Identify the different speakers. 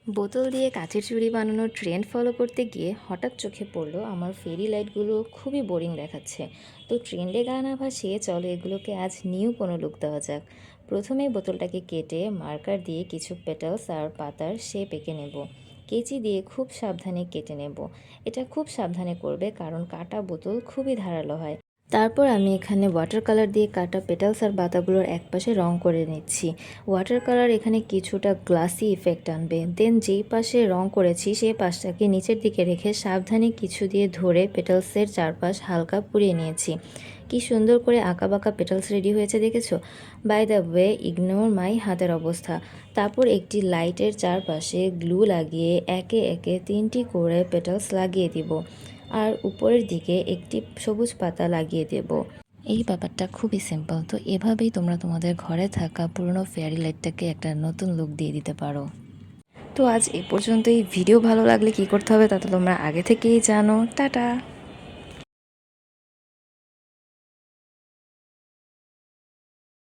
Speaker 1: বোতল দিয়ে কাচের চুড়ি বানানোর ট্রেন্ড ফলো করতে গিয়ে হঠাৎ চোখে পড়লো আমার ফেরি লাইটগুলো খুবই বোরিং দেখাচ্ছে। তো ট্রেন্ডে গানা ভাসিয়ে চলো এগুলোকে আজ নিউ কোনো লুক দেওয়া যাক। প্রথমে বোতলটাকে কেটে মার্কার দিয়ে কিছু পেটালস আর পাতার শেপ এঁকে নেব। কেচি দিয়ে খুব সাবধানে কেটে নেব। এটা খুব সাবধানে করবে কারণ কাটা বোতল খুবই ধারালো হয়। তারপর আমি এখানে ওয়াটার কালার দিয়ে কাটা পেটালস আর পাতাগুলোর একপাশে রং করে নিচ্ছি। ওয়াটার কালার এখানে কিছুটা গ্লাসি ইফেক্ট আনবে। দেন যেই পাশে রং করেছি সেই পাশটাকে নিচের দিকে রেখে সাবধানে কিছু দিয়ে ধরে পেটালসের চারপাশ হালকা পুড়িয়ে নিয়েছি। কি সুন্দর করে আঁকাবাঁকা পেটালস রেডি হয়েছে দেখেছো? By the way, ignore my হাতের অবস্থা। তারপর একটি লাইটের চারপাশে গ্লু লাগিয়ে একে একে 3টি করে পেটালস লাগিয়ে দিব আর উপরের দিকে একটি সবুজ পাতা লাগিয়ে দেব। এই ব্যাপারটা খুবই সিম্পল। তো এভাবেই তোমরা তোমাদের ঘরে থাকা পুরনো ফেয়ারি লাইটটাকে একটা নতুন লুক দিয়ে দিতে পারো। তো আজ এ পর্যন্তই। ভিডিও ভালো লাগলে কি করতে হবে তা তো তোমরা আগে থেকেই জানো। টাটা।